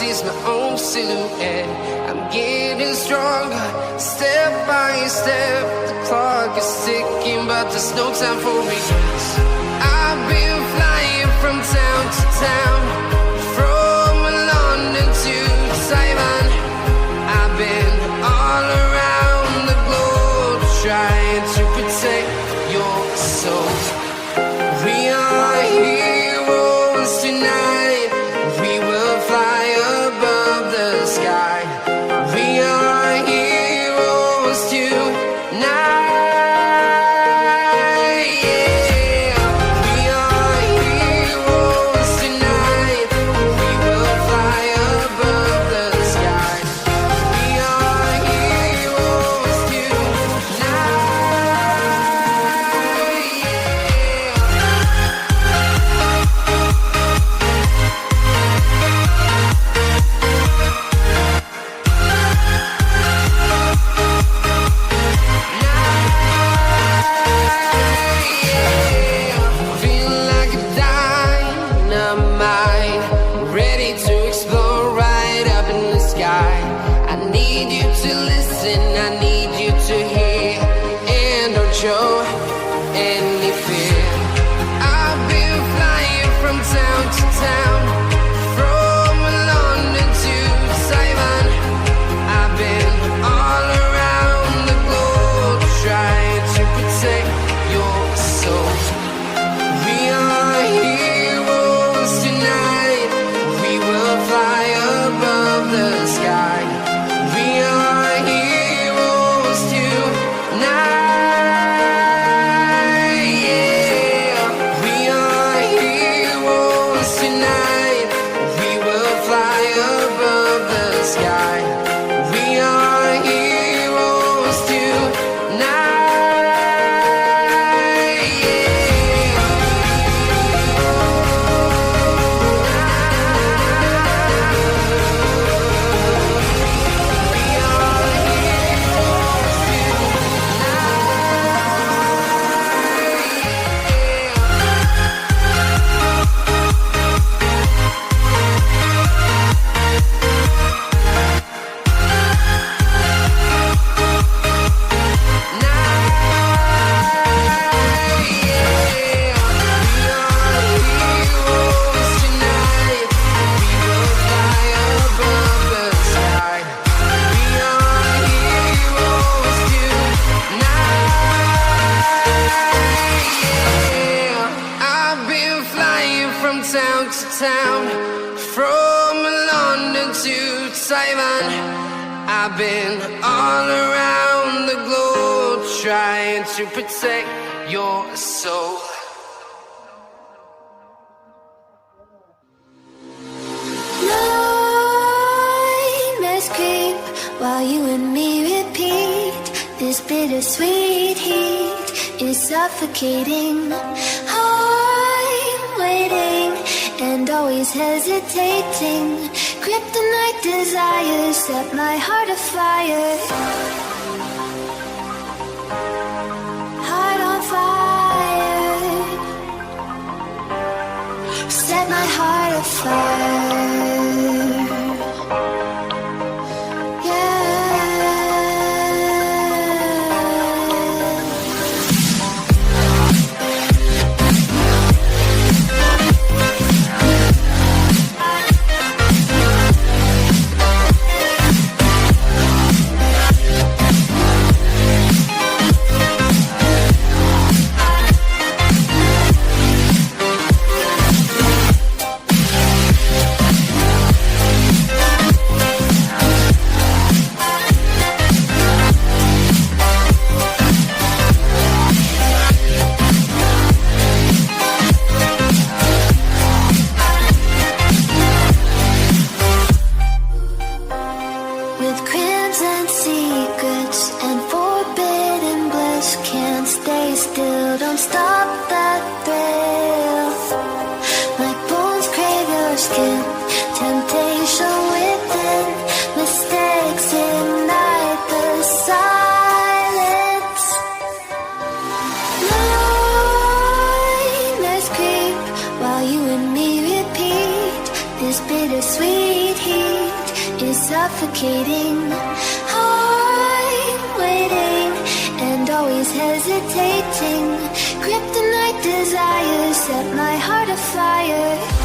sees my own silhouette. I'm getting stronger, step by step. The clock is ticking, but there's no time for regrets. I've been flying from town to town, from London to Taiwan. I've been all around the globe, trying to protect your soul. We are heroes tonight. We will fly above the sky. We are heroes tonight. Yeah. We are heroes tonight. We will fly above the sky. We are heroes tonight. Feeling like a dynamite, ready to explore right up in the sky. I need you to listen, I need you to hear, and don't show any fear. I've been flying from town to town, from London to Taiwan. I've been all around the globe, trying to protect your soul. We are heroes tonight. We will fly above the sky. We are heroes tonight. Yeah. We are heroes tonight. We will fly above the sky. We are heroes tonight. I've been flying from town to town, from London to Taiwan. I've been all around the globe, trying to protect your soul. Nightmares creep while you and me repeat. This bittersweet heat is suffocating. I'm waiting and always hesitating. Kryptonite desires set my heart afire. Heart on fire. Set my heart afire. While you and me repeat this bittersweet heat. suffocating. I'm waiting and always hesitating. Kryptonite desires set my heart afire.